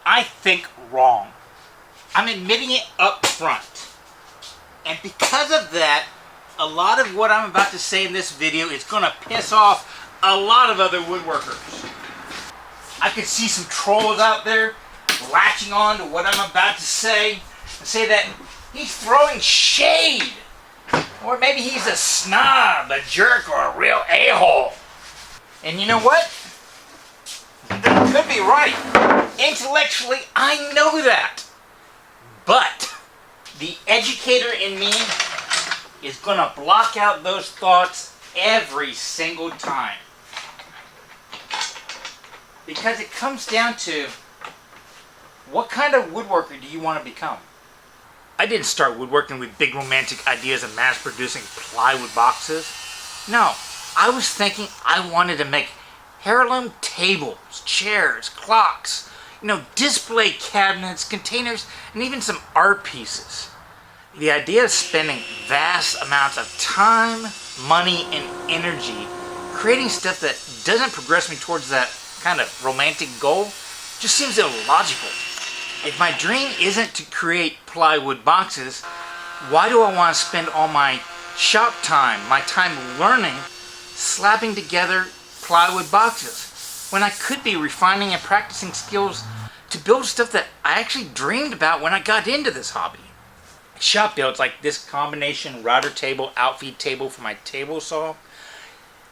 I think wrong. I'm admitting it up front. And because of that, a lot of what I'm about to say in this video is going to piss off a lot of other woodworkers. I could see some trolls out there latching on to what I'm about to say and say that he's throwing shade. Or maybe he's a snob, a jerk, or a real a-hole. And you know what? They could be right. Intellectually, I know that. But the educator in me is going to block out those thoughts every single time. Because it comes down to, what kind of woodworker do you want to become? I didn't start woodworking with big romantic ideas of mass-producing plywood boxes. No, I was thinking I wanted to make heirloom tables, chairs, clocks, display cabinets, containers, and even some art pieces. The idea of spending vast amounts of time, money, and energy creating stuff that doesn't progress me towards that kind of romantic goal just seems illogical. If my dream isn't to create plywood boxes, why do I want to spend all my shop time, my time learning, slapping together plywood boxes, when I could be refining and practicing skills to build stuff that I actually dreamed about when I got into this hobby? Shop builds like this combination router table, outfeed table for my table saw,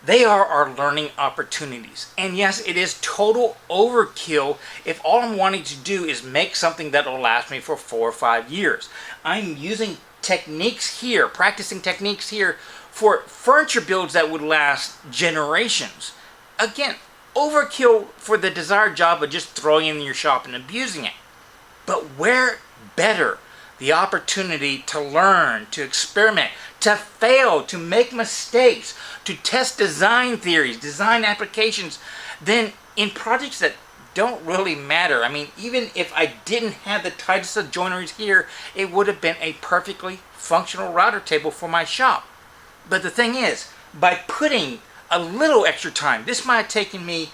they are our learning opportunities. And yes, it is total overkill if all I'm wanting to do is make something that will last me for 4 or 5 years. I'm using techniques here, practicing techniques here for furniture builds that would last generations. Again, overkill for the desired job of just throwing it in your shop and abusing it. But where better the opportunity to learn, to experiment, to fail, to make mistakes, to test design theories, design applications, than in projects that don't really matter. I mean, even if I didn't have the tightest of joineries here, it would have been a perfectly functional router table for my shop. But the thing is, by putting a little extra time, this might have taken me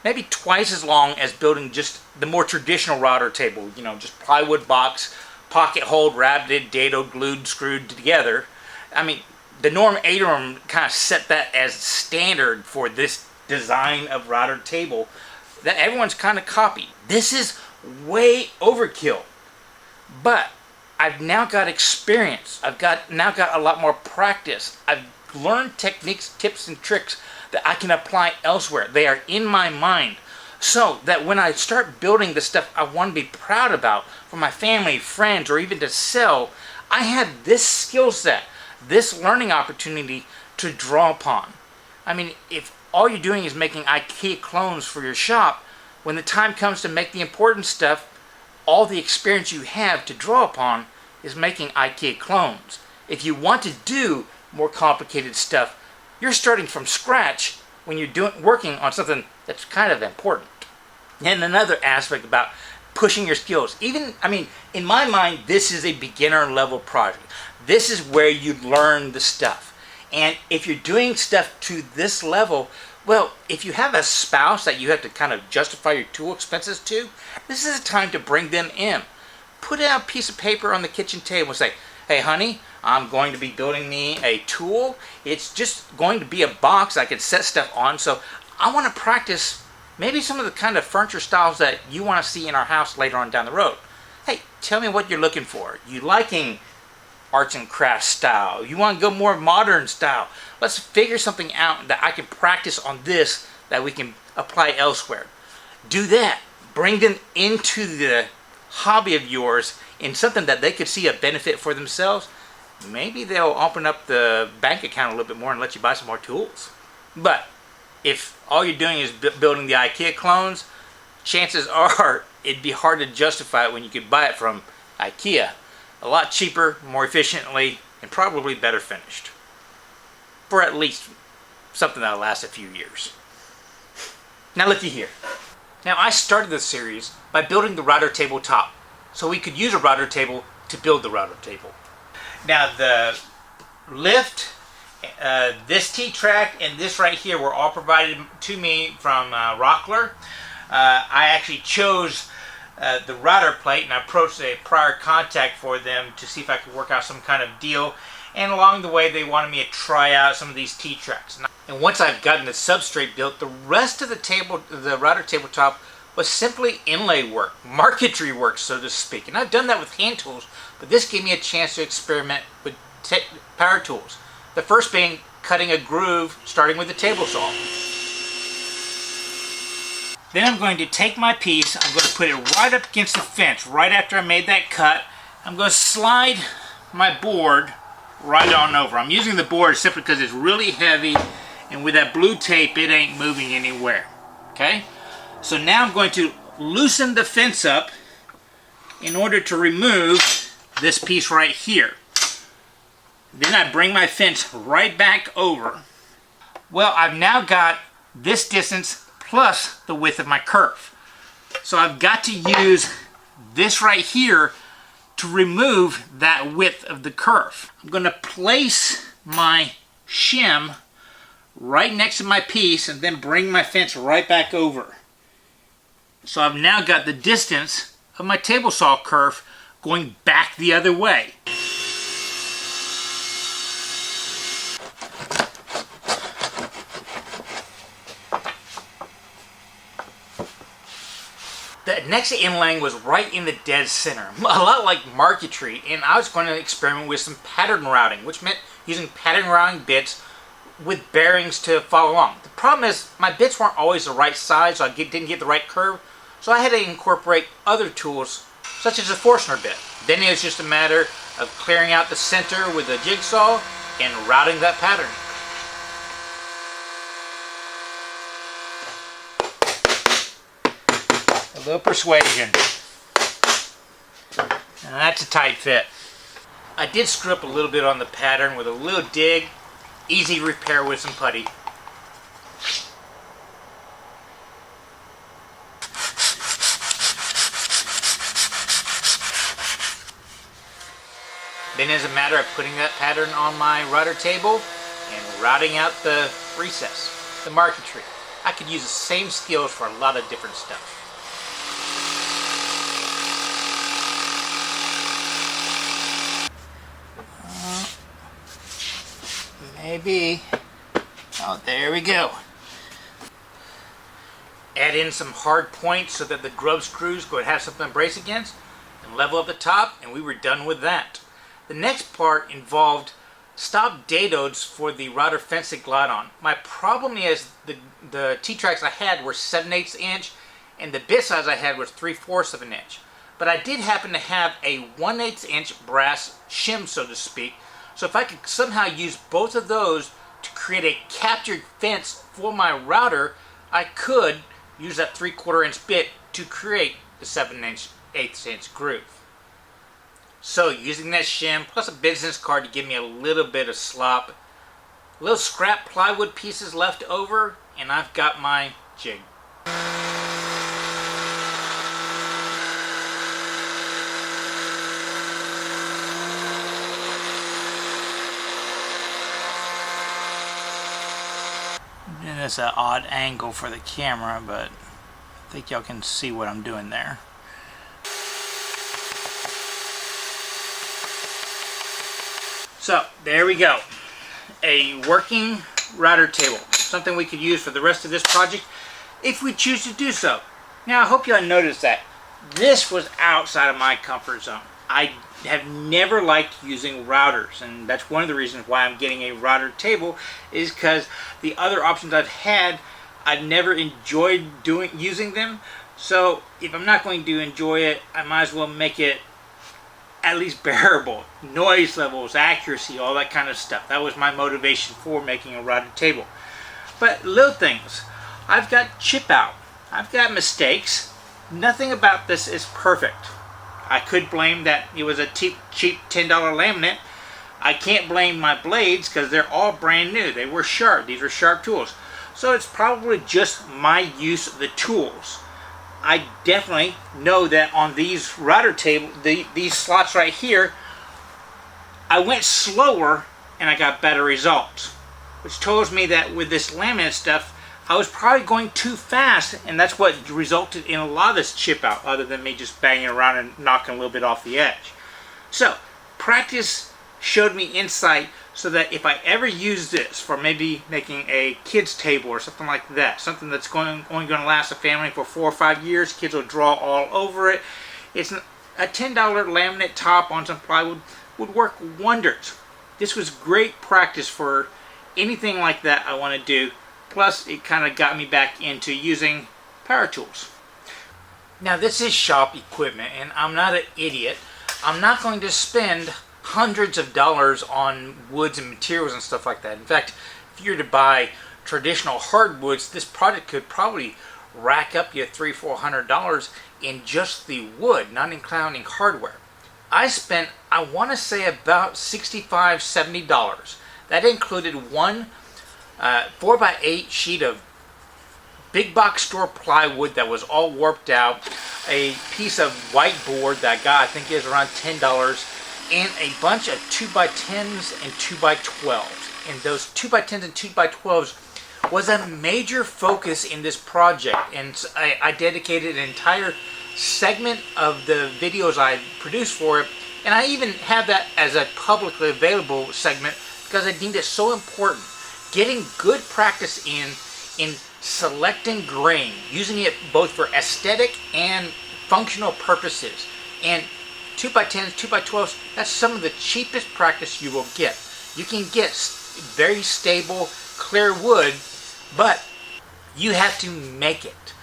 maybe twice as long as building just the more traditional router table, just plywood box, pocket hold, rabbited, dado, glued, screwed together. I mean, the Norm Aderum kind of set that as standard for this design of router table that everyone's kind of copied. This is way overkill. But I've now got experience. I've now got a lot more practice. I've learned techniques, tips, and tricks that I can apply elsewhere. They are in my mind. So that when I start building the stuff I want to be proud about for my family, friends, or even to sell, I have this skill set, this learning opportunity to draw upon. I mean, if all you're doing is making IKEA clones for your shop, when the time comes to make the important stuff, all the experience you have to draw upon is making IKEA clones. If you want to do more complicated stuff, you're starting from scratch when you're working on something that's kind of important. And another aspect about pushing your skills, in my mind, this is a beginner level project. This is where you learn the stuff. And if you're doing stuff to this level, well, if you have a spouse that you have to kind of justify your tool expenses to, this is a time to bring them in. Put out a piece of paper on the kitchen table and say, hey honey, I'm going to be building me a tool. It's just going to be a box I can set stuff on, so I want to practice maybe some of the kind of furniture styles that you want to see in our house later on down the road. Hey, tell me what you're looking for. You liking arts and crafts style? You want to go more modern style? Let's figure something out that I can practice on this that we can apply elsewhere. Do that. Bring them into the hobby of yours in something that they could see a benefit for themselves. Maybe they'll open up the bank account a little bit more and let you buy some more tools. But if all you're doing is building the IKEA clones, chances are it'd be hard to justify it when you could buy it from IKEA. A lot cheaper, more efficiently, and probably better finished. For at least something that'll last a few years. Now looky here. Now I started this series by building the router table top, so we could use a router table to build the router table. Now the lift, this T-track, and this right here were all provided to me from Rockler. I actually chose the router plate, and I approached a prior contact for them to see if I could work out some kind of deal. And along the way, they wanted me to try out some of these T-tracks. And once I've gotten the substrate built, the rest of the router tabletop was simply inlay work, marquetry work, so to speak. And I've done that with hand tools, but this gave me a chance to experiment with power tools. The first being cutting a groove, starting with the table saw. Then I'm going to take my piece, I'm going to put it right up against the fence. Right after I made that cut, I'm going to slide my board right on over. I'm using the board simply because it's really heavy, and with that blue tape, it ain't moving anywhere. Okay? So now I'm going to loosen the fence up in order to remove this piece right here. Then I bring my fence right back over. Well, I've now got this distance plus the width of my curve. So I've got to use this right here to remove that width of the curve. I'm going to place my shim right next to my piece and then bring my fence right back over. So I've now got the distance of my table saw curve going back the other way. The next inlaying was right in the dead center, a lot like marquetry, and I was going to experiment with some pattern routing, which meant using pattern routing bits with bearings to follow along. The problem is my bits weren't always the right size, so I didn't get the right curve, so I had to incorporate other tools, such as a Forstner bit. Then it was just a matter of clearing out the center with a jigsaw and routing that pattern. A little persuasion. Now that's a tight fit. I did screw up a little bit on the pattern with a little dig. Easy repair with some putty. Then it's a matter of putting that pattern on my router table and routing out the recess, the marquetry. I could use the same skills for a lot of different stuff. Maybe. Oh, there we go. Add in some hard points so that the grub screws could have something to brace against, and level up the top, and we were done with that. The next part involved stop dadodes for the router fence to glide on. My problem is the T-tracks I had were 7/8 inch, and the bit size I had was 3/4 of an inch. But I did happen to have a 1/8 inch brass shim, so to speak, so if I could somehow use both of those to create a captured fence for my router, I could use that 3/4 inch bit to create the 7/8 inch groove. So using that shim plus a business card to give me a little bit of slop, little scrap plywood pieces left over, and I've got my jig. And it's an odd angle for the camera, but I think y'all can see what I'm doing there. So there we go, a working router table, something we could use for the rest of this project if we choose to do so. Now I hope y'all noticed that this was outside of my comfort zone. I have never liked using routers, and that's one of the reasons why I'm getting a router table, is because the other options I've had, I've never enjoyed using them. So if I'm not going to enjoy it, I might as well make it at least bearable. Noise levels, accuracy, all that kind of stuff. That was my motivation for making a router table. But little things. I've got chip out. I've got mistakes. Nothing about this is perfect. I could blame that it was a cheap $10 laminate. I can't blame my blades because they're all brand new. They were sharp. These were sharp tools. So it's probably just my use of the tools. I definitely know that on these router table, these slots right here, I went slower and I got better results, which tells me that with this laminate stuff, I was probably going too fast, and that's what resulted in a lot of this chip out, other than me just banging around and knocking a little bit off the edge. So, practice showed me insight so that if I ever use this for maybe making a kid's table or something like that, something that's only going to last a family for 4 or 5 years, kids will draw all over it. It's a $10 laminate top on some plywood would work wonders. This was great practice for anything like that I want to do. Plus, it kind of got me back into using power tools. Now, this is shop equipment, and I'm not an idiot. I'm not going to spend hundreds of dollars on woods and materials and stuff like that. In fact, if you were to buy traditional hardwoods, this product could probably rack up you $300-400 in just the wood, not including hardware. I spent, I want to say, about $65-70. That included one 4x8 sheet of big box store plywood that was all warped out, a piece of whiteboard that I got, I think is around $10, and a bunch of 2x10s and 2x12s. And those 2x10s and 2x12s was a major focus in this project, and I dedicated an entire segment of the videos I produced for it, and I even have that as a publicly available segment because I deemed it so important. Getting good practice in selecting grain, using it both for aesthetic and functional purposes. And 2x10s, 2x12s, that's some of the cheapest practice you will get. You can get very stable, clear wood, but you have to make it.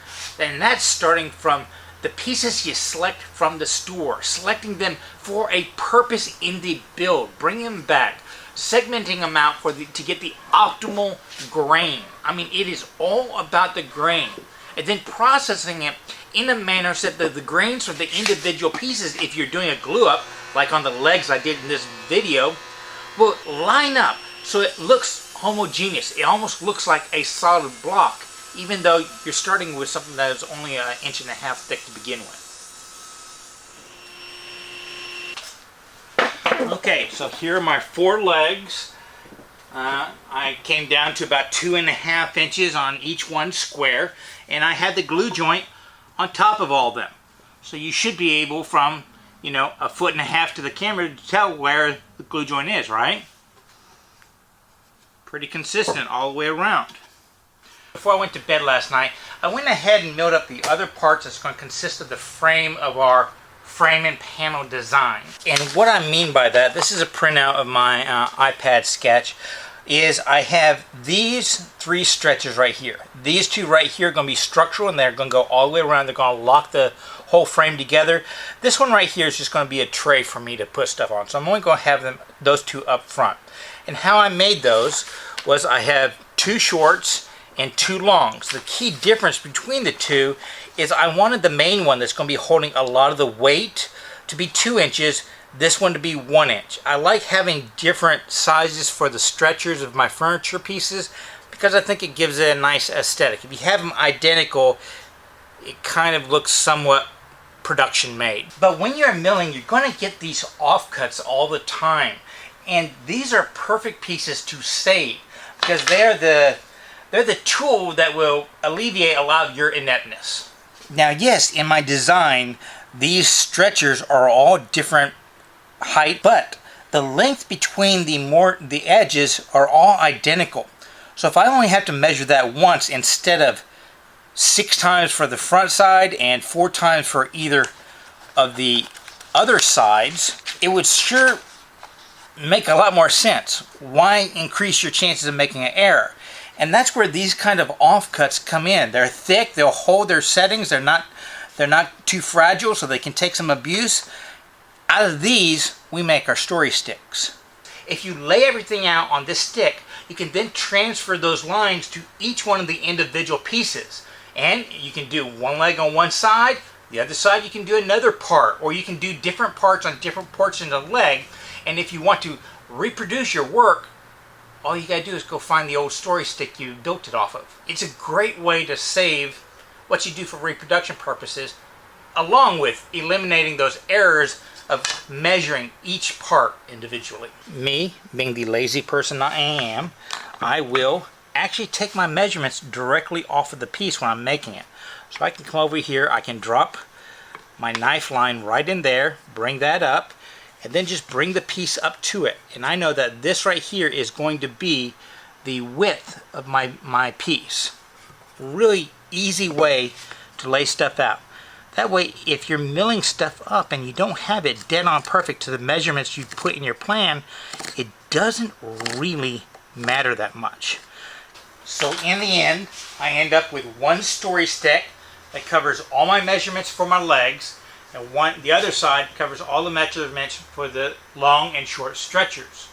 And that's starting from the pieces you select from the store, selecting them for a purpose in the build, bringing them back, segmenting them out to get the optimal grain. I mean, it is all about the grain. And then processing it in a manner so that the grains of the individual pieces, if you're doing a glue up, like on the legs I did in this video, will line up so it looks homogeneous. It almost looks like a solid block, even though you're starting with something that is only 1.5 inches thick to begin with. Okay, so here are my 4 legs. I came down to about 2.5 inches on each one square, and I had the glue joint on top of all of them. So you should be able, from 1.5 feet to the camera, to tell where the glue joint is, right? Pretty consistent all the way around. Before I went to bed last night, I went ahead and milled up the other parts that's going to consist of the frame of our frame and panel design. And what I mean by that, this is a printout of my iPad sketch, is I have these 3 stretchers right here. These 2 right here are going to be structural, and they're going to go all the way around. They're going to lock the whole frame together. This one right here is just going to be a tray for me to put stuff on. So I'm only going to have those 2 up front. And how I made those was I have 2 shorts and 2 longs. The key difference between the 2 is I wanted the main one that's going to be holding a lot of the weight to be 2 inches, this one to be 1 inch. I like having different sizes for the stretchers of my furniture pieces because I think it gives it a nice aesthetic. If you have them identical, it kind of looks somewhat production made. But when you're milling, you're going to get these offcuts all the time. And these are perfect pieces to save because they're the tool that will alleviate a lot of your ineptness. Now, yes, in my design, these stretchers are all different height, but the length between the edges are all identical. So if I only have to measure that once instead of 6 times for the front side and 4 times for either of the other sides, it would sure make a lot more sense. Why increase your chances of making an error? And that's where these kind of offcuts come in. They're thick, they'll hold their settings, they're not too fragile, so they can take some abuse. Out of these, we make our story sticks. If you lay everything out on this stick, you can then transfer those lines to each one of the individual pieces. And you can do one leg on one side, the other side you can do another part, or you can do different parts on different portions of the leg. And if you want to reproduce your work, all you gotta do is go find the old story stick you built it off of. It's a great way to save what you do for reproduction purposes, along with eliminating those errors of measuring each part individually. Me, being the lazy person I am, I will actually take my measurements directly off of the piece when I'm making it. So I can come over here, I can drop my knife line right in there, bring that up, and then just bring the piece up to it. And I know that this right here is going to be the width of my piece. Really easy way to lay stuff out. That way, if you're milling stuff up and you don't have it dead on perfect to the measurements you put in your plan, it doesn't really matter that much. So in the end, I end up with one story stick that covers all my measurements for my legs, and the other side covers all the measurements for the long and short stretchers.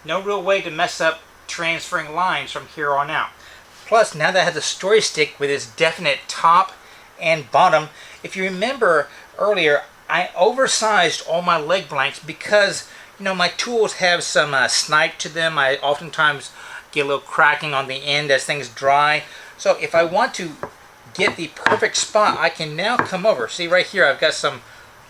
No real way to mess up transferring lines from here on out. Plus, now that I have the story stick with its definite top and bottom, if you remember earlier, I oversized all my leg blanks because, you know, my tools have some snipe to them. I oftentimes get a little cracking on the end as things dry. So if I want to get the perfect spot, I can now come over. See right here, I've got some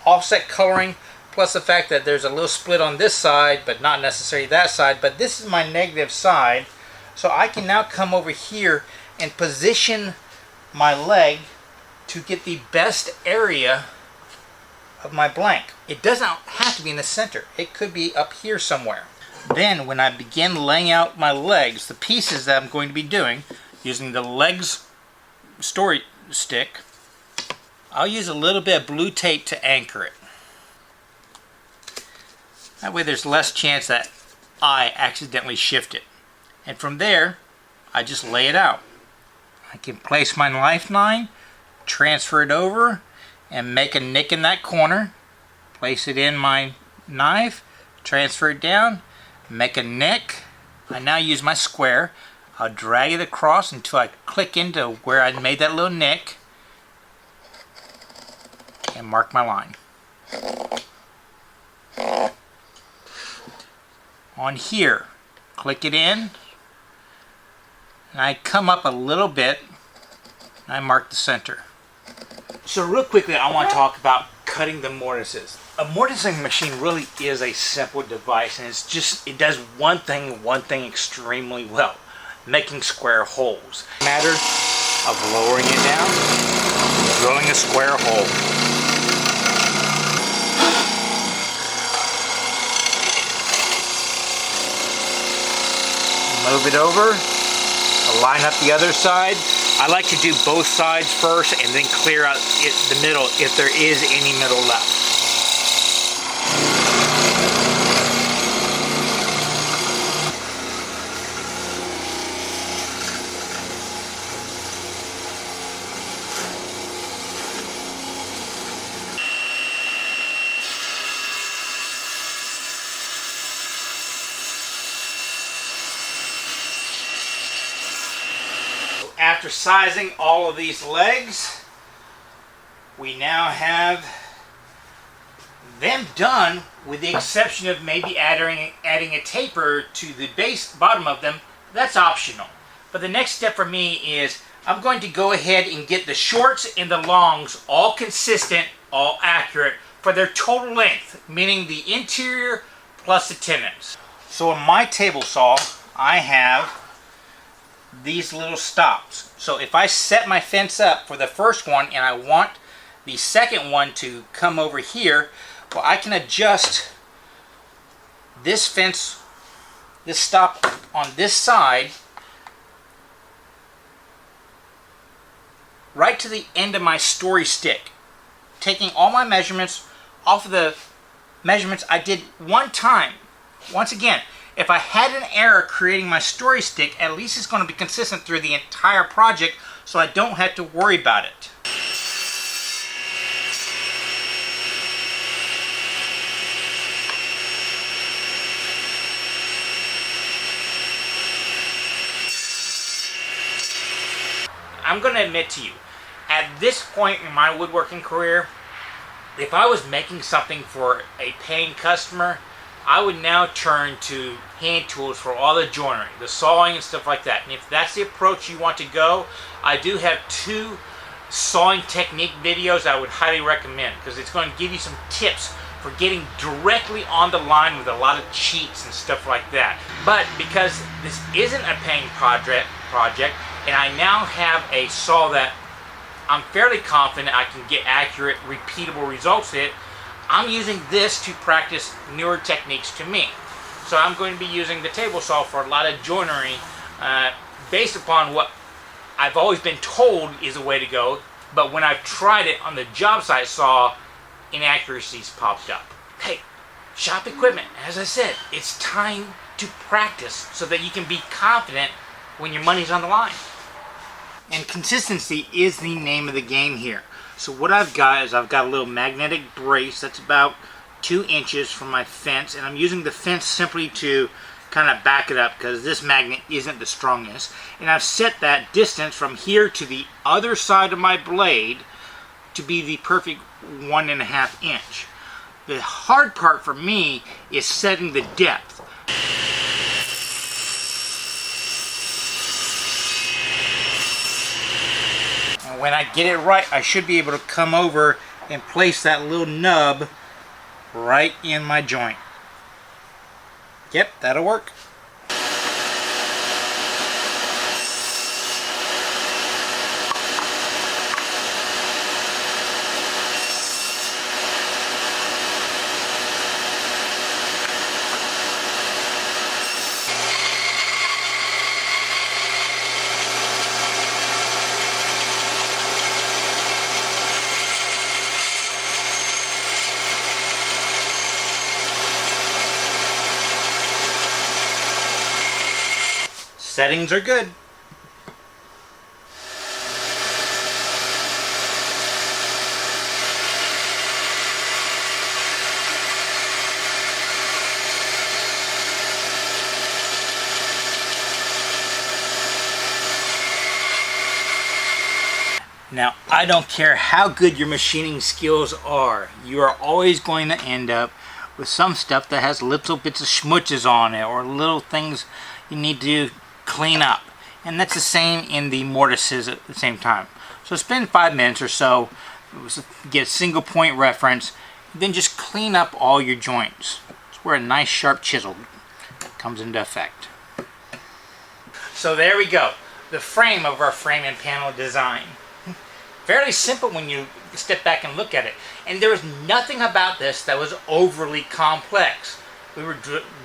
offset coloring, plus the fact that there's a little split on this side, but not necessarily that side. But this is my negative side. So I can now come over here and position my leg to get the best area of my blank. It doesn't have to be in the center. It could be up here somewhere. Then when I begin laying out my legs, the pieces that I'm going to be doing, using the legs story stick, I'll use a little bit of blue tape to anchor it. That way there's less chance that I accidentally shift it. And from there, I just lay it out. I can place my knife line, transfer it over, and make a nick in that corner. Place it in my knife, transfer it down, make a nick. I now use my square. I'll drag it across until I click into where I made that little nick and mark my line. On here, click it in, and I come up a little bit and I mark the center. So real quickly, I want to talk about cutting the mortises. A mortising machine really is a simple device, and it does one thing extremely well: making square holes. Matter of lowering it down, drilling a square hole. Move it over, line up the other side. I like to do both sides first and then clear out the middle if there is any middle left. After sizing all of these legs, we now have them done, with the exception of maybe adding a taper to the bottom of them. That's optional. But the next step for me is I'm going to go ahead and get the shorts and the longs all consistent, all accurate for their total length, meaning the interior plus the tenons. So in my table saw, I have these little stops. So if I set my fence up for the first one and I want the second one to come over here, well, I can adjust this fence, this stop on this side, right to the end of my story stick, taking all my measurements off of the measurements I did one time. Once again, if I had an error creating my story stick, at least it's going to be consistent through the entire project, so I don't have to worry about it. I'm going to admit to you, at this point in my woodworking career, if I was making something for a paying customer, I would now turn to hand tools for all the joinery, the sawing and stuff like that. And if that's the approach you want to go, I do have 2 sawing technique videos I would highly recommend, because it's going to give you some tips for getting directly on the line with a lot of cheats and stuff like that. But because this isn't a paying project, and I now have a saw that I'm fairly confident I can get accurate, repeatable results with it, I'm using this to practice newer techniques to me. So I'm going to be using the table saw for a lot of joinery based upon what I've always been told is the way to go, but when I've tried it on the job site saw, inaccuracies popped up. Hey, shop equipment, as I said, it's time to practice so that you can be confident when your money's on the line. And consistency is the name of the game here. So what I've got is I've got a little magnetic brace that's about 2 inches from my fence, and I'm using the fence simply to kind of back it up because this magnet isn't the strongest. And I've set that distance from here to the other side of my blade to be the perfect 1.5 inch. The hard part for me is setting the depth. And when I get it right, I should be able to come over and place that little nub right in my joint. Yep, that'll work. Settings are good. Now, I don't care how good your machining skills are, you are always going to end up with some stuff that has little bits of schmutches on it or little things you need to clean up. And that's the same in the mortises at the same time. So spend 5 minutes or so, get a single point reference, then just clean up all your joints. It's where a nice sharp chisel comes into effect. So there we go, the frame of our frame and panel design. Fairly simple when you step back and look at it. And there was nothing about this that was overly complex. We were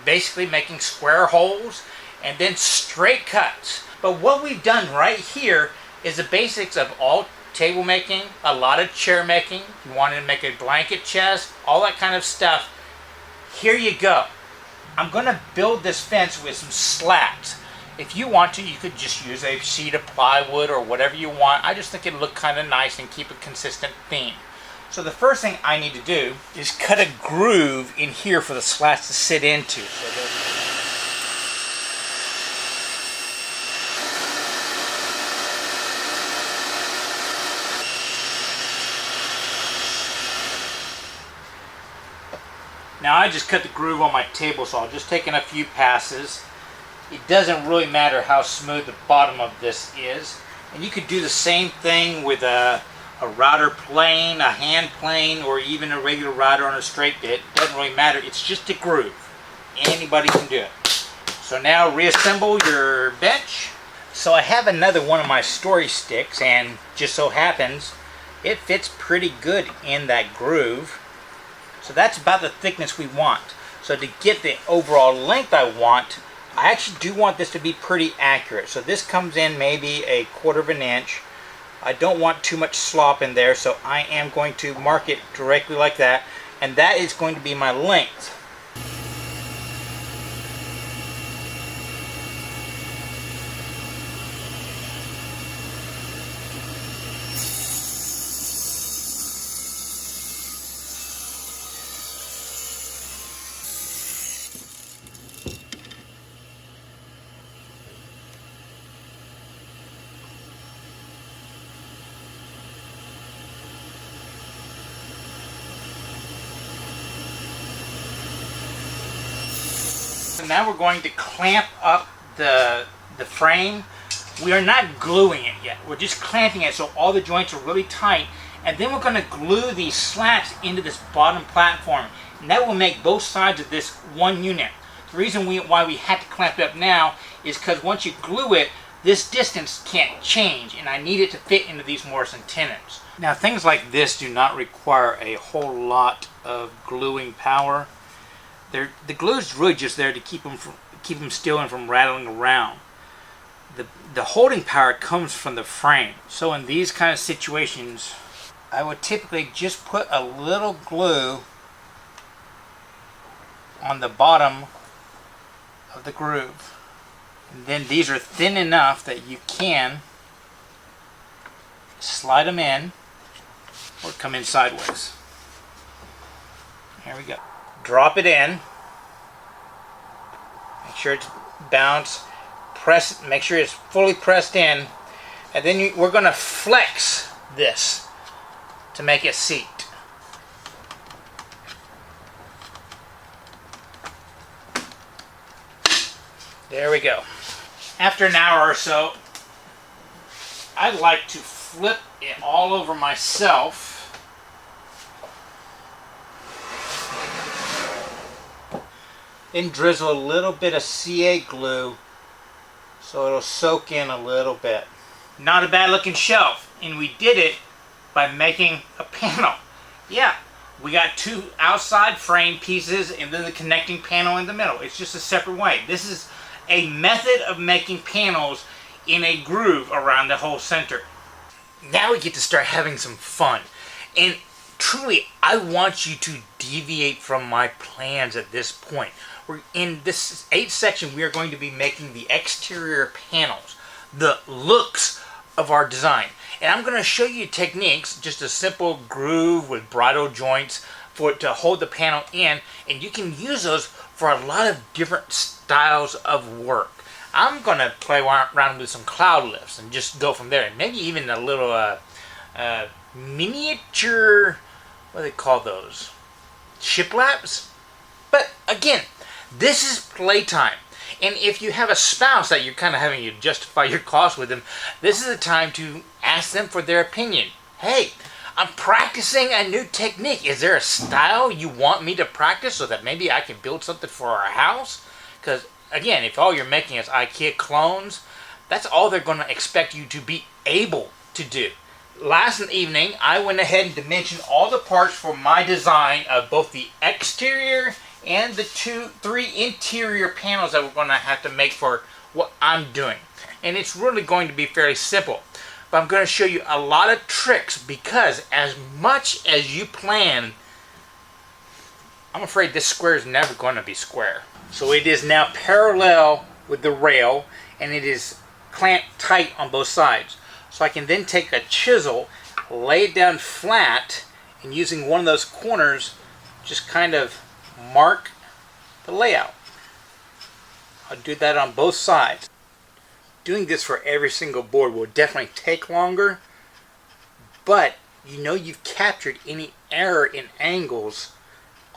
basically making square holes and then straight cuts. But what we've done right here is the basics of all table making, a lot of chair making. You wanted to make a blanket chest, all that kind of stuff. Here you go. I'm going to build this fence with some slats. If you want to, you could just use a sheet of plywood or whatever you want. I just think it'd look kind of nice and keep a consistent theme. So the first thing I need to do is cut a groove in here for the slats to sit into. Now I just cut the groove on my table saw, just taking a few passes. It doesn't really matter how smooth the bottom of this is. And you could do the same thing with a router plane, a hand plane, or even a regular router on a straight bit. It doesn't really matter, it's just a groove. Anybody can do it. So now reassemble your bench. So I have another one of my story sticks, and just so happens it fits pretty good in that groove. So that's about the thickness we want. So to get the overall length I want, I actually do want this to be pretty accurate. So this comes in maybe 1/4 inch. I don't want too much slop in there, so I am going to mark it directly like that, and that is going to be my length. So now we're going to clamp up the frame. We are not gluing it yet. We're just clamping it so all the joints are really tight, And then we're going to glue these slats into this bottom platform. And that will make both sides of this one unit. The reason why we had to clamp it up now is because once you glue it, this distance can't change, and I need it to fit into these mortise tenons. Now, things like this do not require a whole lot of gluing power. The glue is really just there to keep them still and from rattling around. The holding power comes from the frame. So in these kind of situations, I would typically just put a little glue on the bottom of the groove. And then these are thin enough that you can slide them in or come in sideways. There we go. Drop it in. Make sure it's balanced. Press. Make sure it's fully pressed in. And then we're going to flex this to make it seat. There we go. After an hour or so, I like to flip it all over myself. Then drizzle a little bit of CA glue so it'll soak in a little bit. Not a bad looking shelf, and we did it by making a panel. Yeah, we got two outside frame pieces and then the connecting panel in the middle. It's just a separate way. This is a method of making panels in a groove around the whole center. Now we get to start having some fun. And truly, I want you to deviate from my plans at this point. In this 8th section, we are going to be making the exterior panels, the looks of our design. And I'm going to show you techniques, just a simple groove with bridle joints for it to hold the panel in, and you can use those for a lot of different styles of work. I'm going to play around with some cloud lifts and just go from there, and maybe even a little miniature, what do they call those? Shiplaps? But again, this is playtime. And if you have a spouse that you're kind of having to justify your cost with them, this is the time to ask them for their opinion. Hey, I'm practicing a new technique. Is there a style you want me to practice so that maybe I can build something for our house? Because again, if all you're making is IKEA clones, that's all they're going to expect you to be able to do. Last evening, I went ahead and dimensioned all the parts for my design of both the exterior and the 3 interior panels that we're going to have to make for what I'm doing. And it's really going to be fairly simple. But I'm going to show you a lot of tricks because as much as you plan, I'm afraid this square is never going to be square. So it is now parallel with the rail and it is clamped tight on both sides. So I can then take a chisel, lay it down flat, and using one of those corners, just kind of mark the layout. I'll do that on both sides. Doing this for every single board will definitely take longer, but you know you've captured any error in angles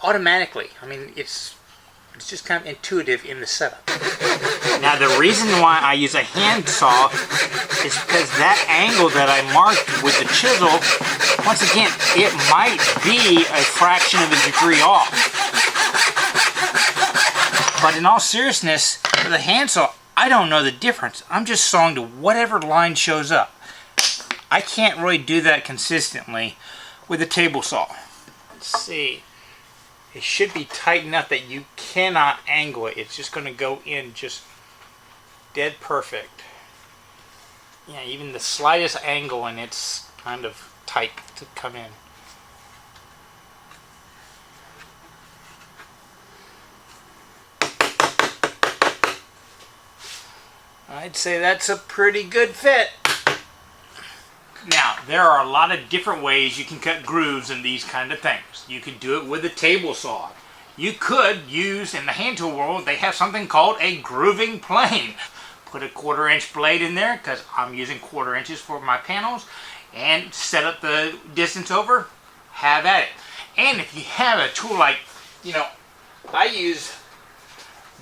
automatically. I mean, it's just kind of intuitive in the setup. Now the reason why I use a hand saw is because that angle that I marked with the chisel, once again, it might be a fraction of a degree off. But in all seriousness, with a hand saw, I don't know the difference. I'm just sawing to whatever line shows up. I can't really do that consistently with a table saw. Let's see. It should be tight enough that you cannot angle it. It's just going to go in just dead perfect. Yeah, even the slightest angle and it's kind of tight to come in. I'd say that's a pretty good fit. Now, there are a lot of different ways you can cut grooves in these kind of things. You could do it with a table saw. You could use, in the hand tool world, they have something called a grooving plane. Put a 1/4 inch blade in there, because I'm using 1/4 inches for my panels, and set up the distance over, have at it. And if you have a tool like, I use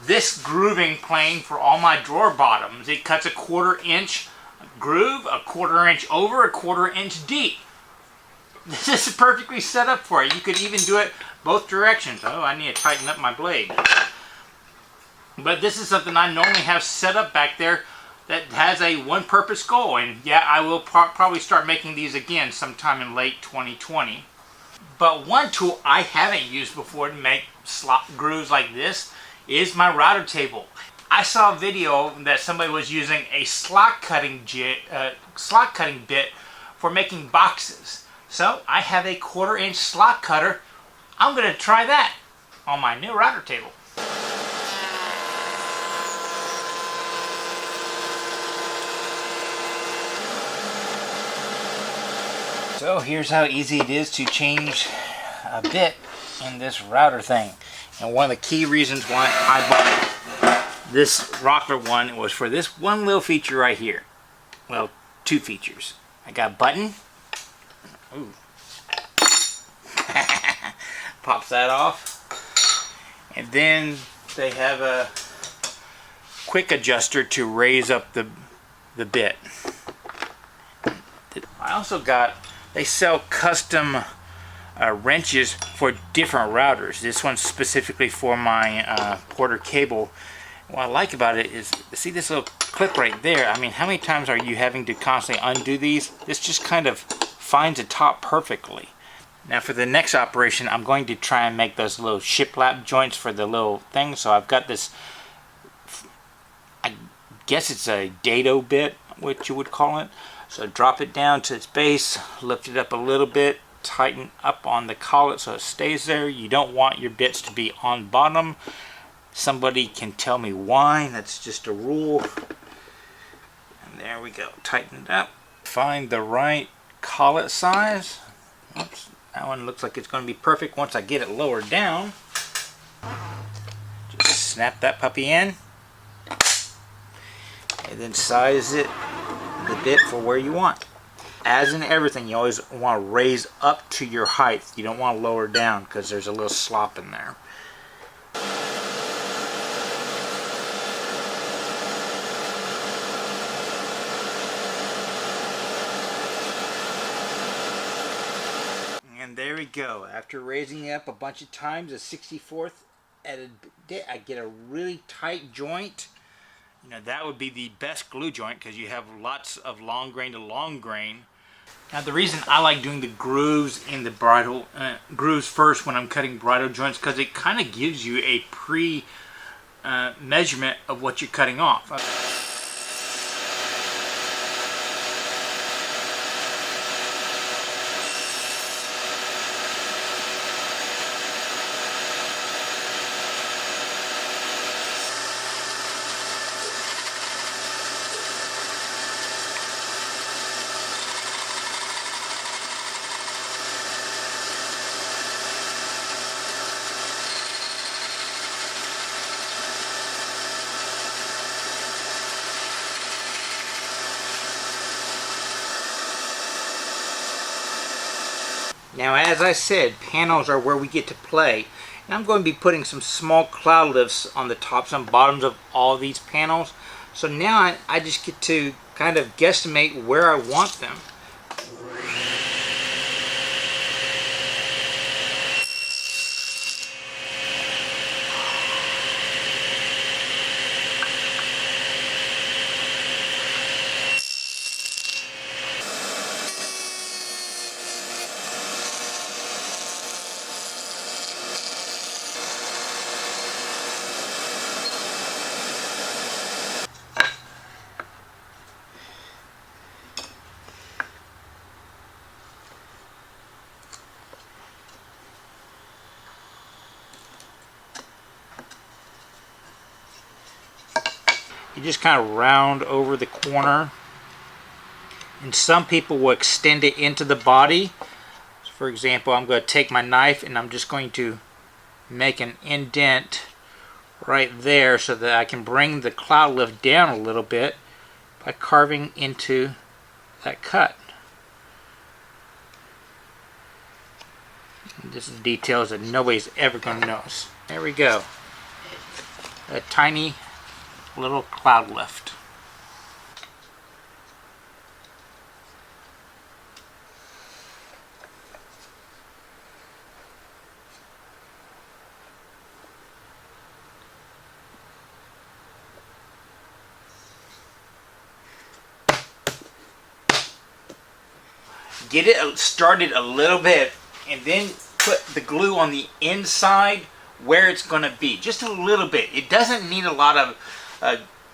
this grooving plane for all my drawer bottoms. It cuts a 1/4 inch groove, a 1/4 inch over, a 1/4 inch deep. This is perfectly set up for it. You could even do it both directions. Oh, I need to tighten up my blade. But this is something I normally have set up back there that has a one-purpose goal. And yeah, I will probably start making these again sometime in late 2020. But one tool I haven't used before to make slot grooves like this is my router table. I saw a video that somebody was using a slot cutting bit for making boxes. So I have a 1/4-inch slot cutter. I'm going to try that on my new router table. So here's how easy it is to change a bit in this router thing. And one of the key reasons why I bought this rocker one was for this one little feature right here. Well, two features. I got a button. Ooh. Pops that off. And then they have a quick adjuster to raise up the bit. I also got, they sell custom wrenches for different routers. This one's specifically for my Porter cable. What I like about it is, see this little clip right there? I mean, how many times are you having to constantly undo these? This just kind of finds the top perfectly. Now for the next operation, I'm going to try and make those little shiplap joints for the little thing. So I've got this, I guess it's a dado bit, what you would call it. So drop it down to its base, lift it up a little bit, tighten up on the collet so it stays there. You don't want your bits to be on bottom. Somebody can tell me why. That's just a rule. And there we go. Tighten it up. Find the right collet size. Oops. That one looks like it's going to be perfect once I get it lowered down. Just snap that puppy in. And then size it, the bit for where you want. As in everything, you always want to raise up to your height. You don't want to lower down because there's a little slop in there. And there we go. After raising it up a bunch of times, a 64th at a bit, I get a really tight joint. You know, that would be the best glue joint because you have lots of long grain to long grain. Now the reason I like doing the grooves in the bridle grooves first when I'm cutting bridle joints, because it kind of gives you a measurement of what you're cutting off. Now, as I said, panels are where we get to play. And I'm going to be putting some small cloud lifts on the tops and bottoms of all these panels. So now I just get to kind of guesstimate where I want them. You just kind of round over the corner, and some people will extend it into the body. So for example, I'm going to take my knife and I'm just going to make an indent right there so that I can bring the cloud lift down a little bit by carving into that cut. And this is details that nobody's ever going to notice. There we go. A tiny little cloud lift. get it started a little bit, and then put the glue on the inside where it's going to be. Just a little bit. It doesn't need a lot of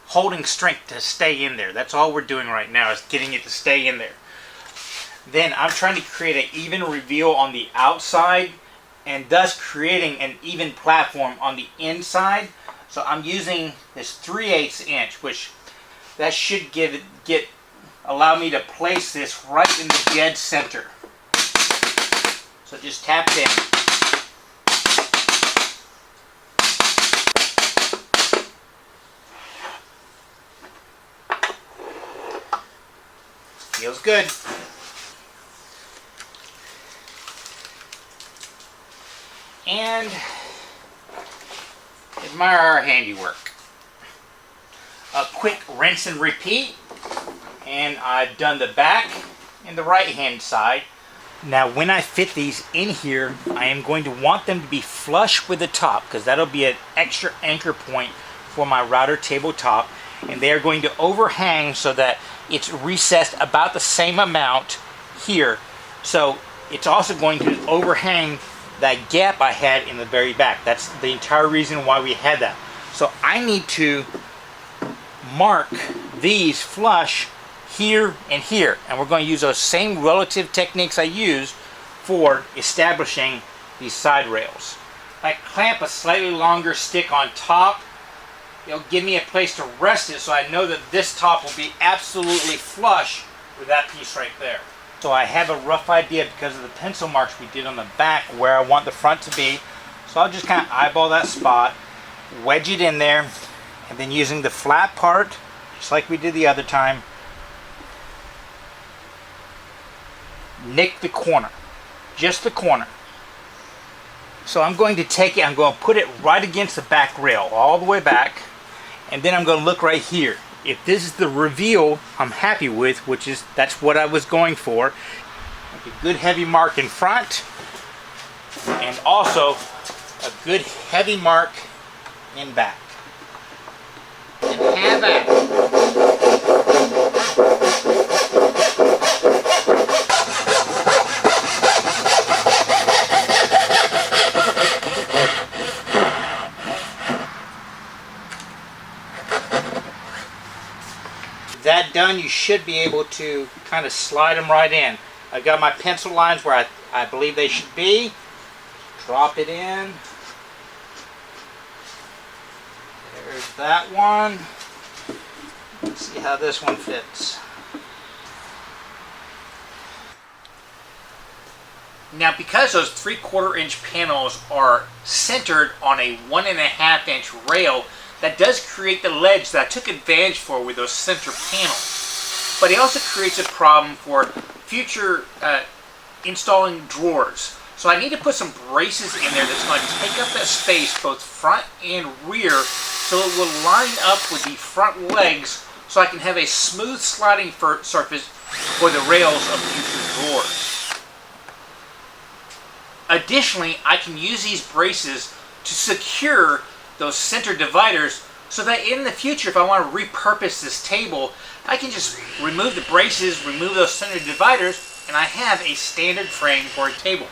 holding strength to stay in there. That's all we're doing right now, is getting it to stay in there. Then I'm trying to create an even reveal on the outside, and thus creating an even platform on the inside. So I'm using this 3/8 inch, which that should allow me to place this right in the dead center. So just tap it in. Feels good. And admire our handiwork. A quick rinse and repeat, and I've done the back and the right hand side. Now when I fit these in here, I am going to want them to be flush with the top, because that'll be an extra anchor point for my router tabletop, and they are going to overhang so that it's recessed about the same amount here. So it's also going to overhang that gap I had in the very back. That's the entire reason why we had that. So I need to mark these flush here and here, and we're going to use those same relative techniques I used for establishing these side rails. I clamp a slightly longer stick on top. It'll give me a place to rest it, so I know that this top will be absolutely flush with that piece right there. So I have a rough idea, because of the pencil marks we did on the back, where I want the front to be. So I'll just kind of eyeball that spot, wedge it in there, and then using the flat part, just like we did the other time, nick the corner, just the corner. So I'm going to take it, I'm going to put it right against the back rail, all the way back, and then I'm going to look right here. If this is the reveal I'm happy with, that's what I was going for, like a good heavy mark in front, and also a good heavy mark in back. And have at it. That done, you should be able to kind of slide them right in. I've got my pencil lines where I believe they should be. Drop it in. There's that one. Let's see how this one fits. Now, because those 3/4 inch panels are centered on a 1.5 inch rail, that does create the ledge that I took advantage for with those center panels. But it also creates a problem for future installing drawers. So I need to put some braces in there that's going to take up that space, both front and rear, so it will line up with the front legs, so I can have a smooth sliding surface for the rails of future drawers. Additionally, I can use these braces to secure those center dividers, so that in the future, if I want to repurpose this table, I can just remove the braces, remove those center dividers, and I have a standard frame for a table.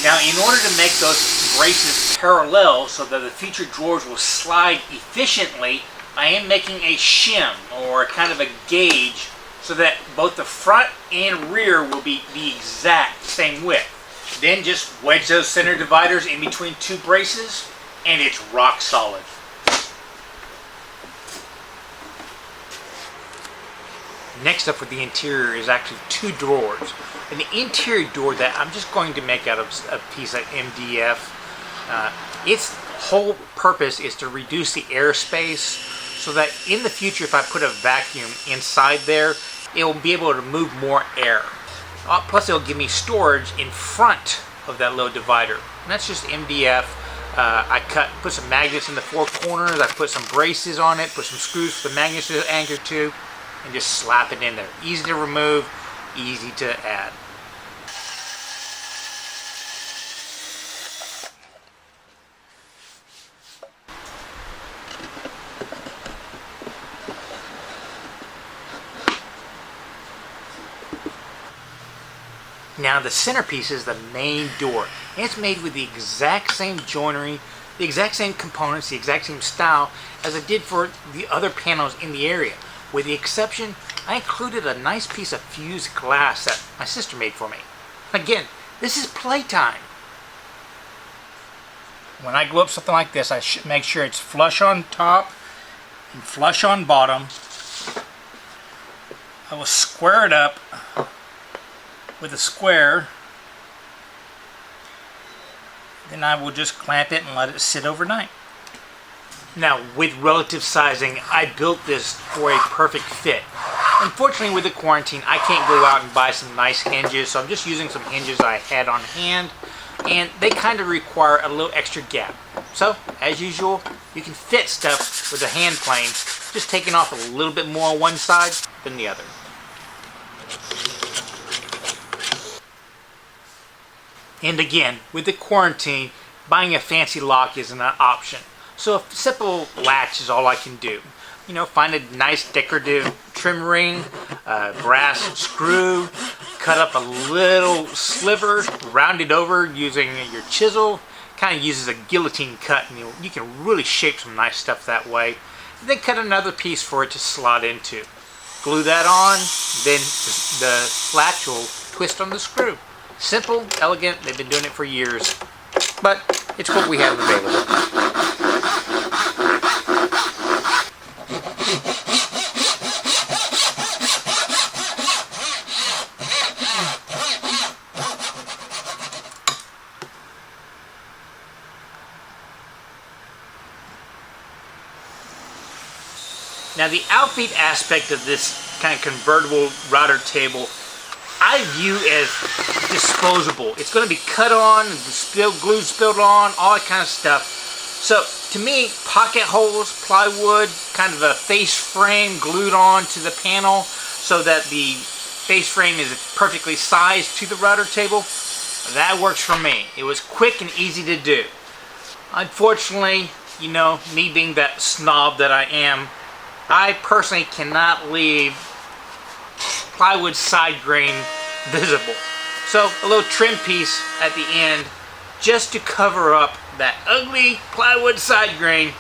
Now, in order to make those braces parallel so that the future drawers will slide efficiently, I am making a shim, or kind of a gauge, so that both the front and rear will be the exact same width. Then just wedge those center dividers in between two braces, and it's rock solid. Next up for the interior is actually two drawers. An interior door that I'm just going to make out of a piece of MDF. Its whole purpose is to reduce the airspace, so that in the future, if I put a vacuum inside there, it will be able to move more air. Plus, it'll give me storage in front of that low divider. And that's just MDF. I put some magnets in the four corners. I put some braces on it, put some screws for the magnets to anchor to, and just slap it in there. Easy to remove, easy to add. Now the centerpiece is the main door, and it's made with the exact same joinery, the exact same components, the exact same style as I did for the other panels in the area. With the exception, I included a nice piece of fused glass that my sister made for me. Again, this is playtime. When I glue up something like this, I should make sure it's flush on top and flush on bottom. I will square it up with a square. Then I will just clamp it and let it sit overnight. Now, with relative sizing, I built this for a perfect fit. Unfortunately, with the quarantine, I can't go out and buy some nice hinges, so I'm just using some hinges I had on hand, and they kind of require a little extra gap. So, as usual, you can fit stuff with a hand plane, just taking off a little bit more on one side than the other. And again, with the quarantine, buying a fancy lock isn't an option. So a simple latch is all I can do. You know, find a nice decorative trim ring, brass screw, cut up a little sliver, round it over using your chisel. Kind of uses a guillotine cut, and you can really shape some nice stuff that way. And then cut another piece for it to slot into. Glue that on, then the latch will twist on the screw. Simple, elegant, they've been doing it for years, but it's what we have available. Now the outfeed aspect of this kind of convertible router table I view as disposable. It's going to be cut on, glue spilled on, all that kind of stuff. So to me, pocket holes, plywood, kind of a face frame glued on to the panel so that the face frame is perfectly sized to the router table, that works for me. It was quick and easy to do. Unfortunately, you know, me being that snob that I am, I personally cannot leave plywood side grain visible. So a little trim piece at the end just to cover up that ugly plywood side grain.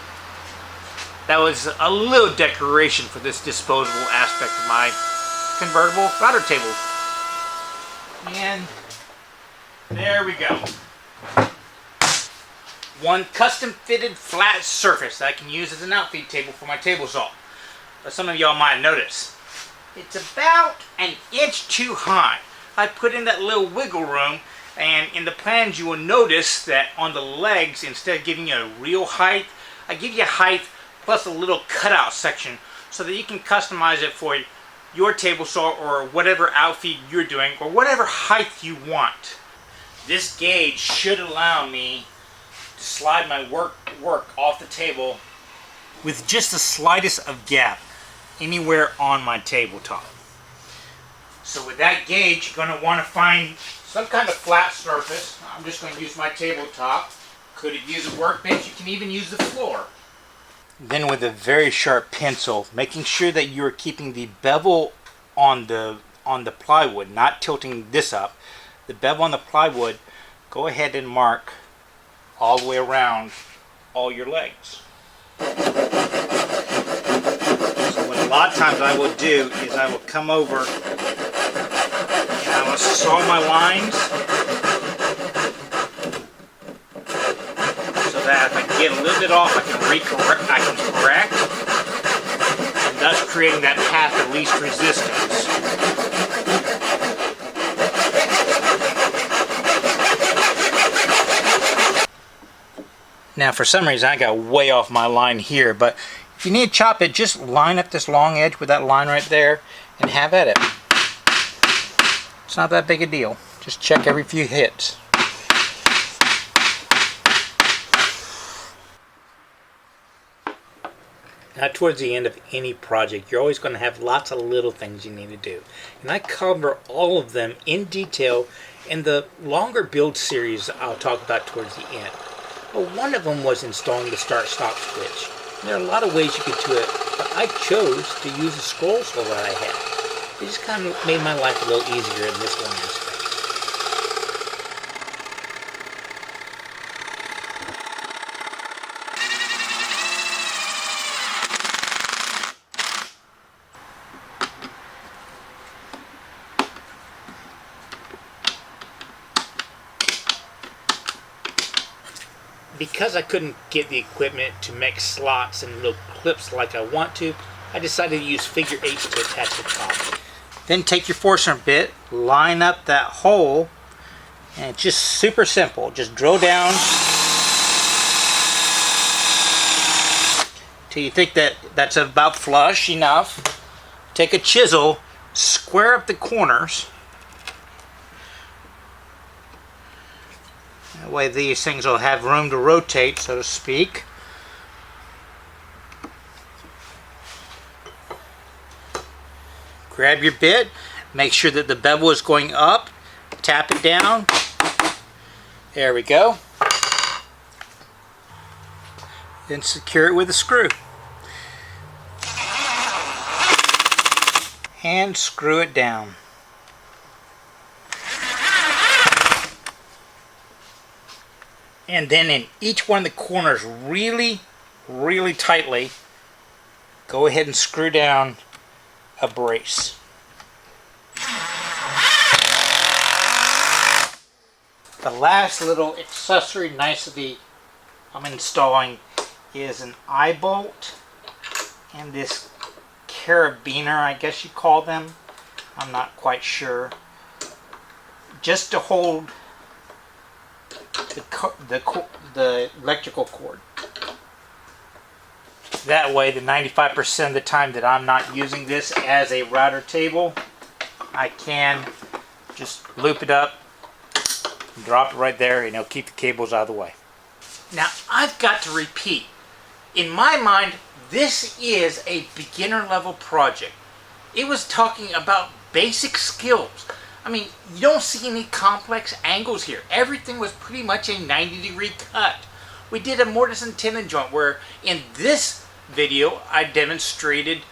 That was a little decoration for this disposable aspect of my convertible router table. And there we go. One custom fitted flat surface that I can use as an outfeed table for my table saw. But some of y'all might notice it's about an inch too high. I put in that little wiggle room, and in the plans you will notice that on the legs, instead of giving you a real height, I give you a height plus a little cutout section so that you can customize it for your table saw or whatever outfeed you're doing or whatever height you want. This gauge should allow me to slide my work off the table with just the slightest of gap anywhere on my tabletop. So with that gauge, you're going to want to find some kind of flat surface. I'm just going to use my tabletop. Could use a workbench, you can even use the floor. Then with a very sharp pencil, making sure that you're keeping the bevel on the plywood, not tilting this up. The bevel on the plywood, go ahead and mark all the way around all your legs. A lot of times I will do is I will come over and I will saw my lines so that if I get a little bit off I can correct, and thus creating that path of least resistance. Now for some reason I got way off my line here, but if you need to chop it, just line up this long edge with that line right there and have at it. It's not that big a deal. Just check every few hits. Now towards the end of any project, you're always going to have lots of little things you need to do. And I cover all of them in detail in the longer build series I'll talk about towards the end. Well, one of them was installing the start-stop switch. There are a lot of ways you could do it, but I chose to use a scroll saw that I had. It just kind of made my life a little easier in this one aspect. Because I couldn't get the equipment to make slots and little clips like I want to, I decided to use figure eights to attach the top. Then take your Forstner bit, line up that hole, and it's just super simple. Just drill down till you think that that's about flush enough. Take a chisel, square up the corners. That way these things will have room to rotate, so to speak. Grab your bit, make sure that the bevel is going up, tap it down. There we go. Then secure it with a screw. And screw it down. And then in each one of the corners, really, really tightly, go ahead and screw down a brace. The last little accessory nicety I'm installing is an eye bolt and this carabiner, I guess you call them. I'm not quite sure. Just to hold the electrical cord. That way, the 95% of the time that I'm not using this as a router table, I can just loop it up, drop it right there, and it'll keep the cables out of the way. Now, I've got to repeat. In my mind, this is a beginner level project. It was talking about basic skills. I mean, you don't see any complex angles here. Everything was pretty much a 90-degree cut. We did a mortise and tenon joint where in this video I demonstrated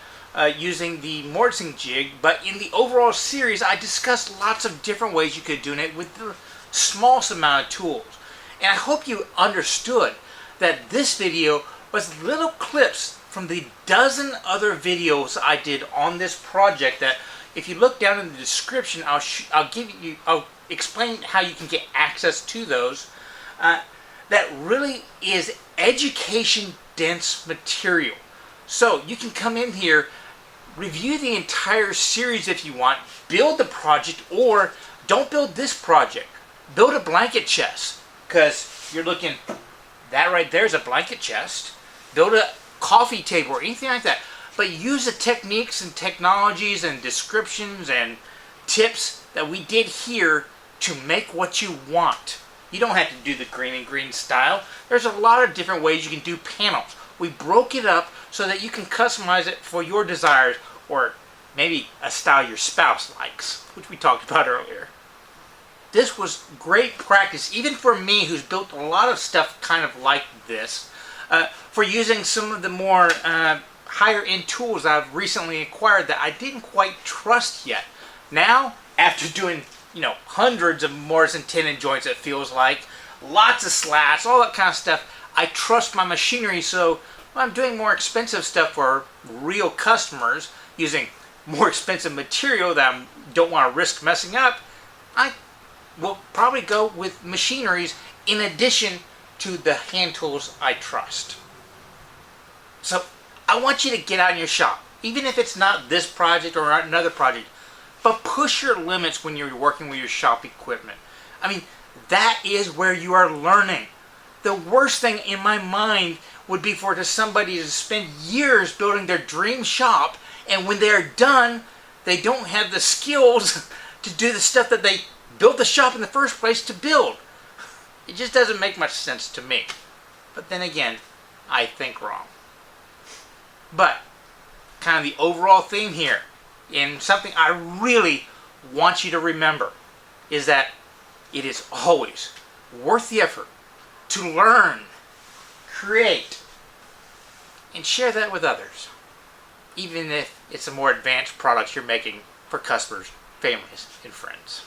using the mortising jig, but in the overall series I discussed lots of different ways you could do it with the smallest amount of tools. And I hope you understood that this video was little clips from the dozen other videos I did on this project that if you look down in the description, I'll explain how you can get access to those. That really is education-dense material. So you can come in here, review the entire series if you want, build the project, or don't build this project. Build a blanket chest, because you're looking, that right there is a blanket chest. Build a coffee table or anything like that. But use the techniques and technologies and descriptions and tips that we did here to make what you want. You don't have to do the Greene and Greene style. There's a lot of different ways you can do panels. We broke it up so that you can customize it for your desires, or maybe a style your spouse likes, which we talked about earlier. This was great practice, even for me who's built a lot of stuff kind of like this, for using some of the more higher end tools I've recently acquired that I didn't quite trust yet. Now, after doing hundreds of mortise and tenon joints, it feels like, lots of slats, all that kind of stuff, I trust my machinery. So when I'm doing more expensive stuff for real customers using more expensive material that I don't want to risk messing up, I will probably go with machineries in addition to the hand tools I trust. So I want you to get out in your shop, even if it's not this project or another project, but push your limits when you're working with your shop equipment. I mean, that is where you are learning. The worst thing in my mind would be for somebody to spend years building their dream shop, and when they're done, they don't have the skills to do the stuff that they built the shop in the first place to build. It just doesn't make much sense to me. But then again, I think wrong. But kind of the overall theme here, and something I really want you to remember, is that it is always worth the effort to learn, create, and share that with others, even if it's a more advanced product you're making for customers, families, and friends.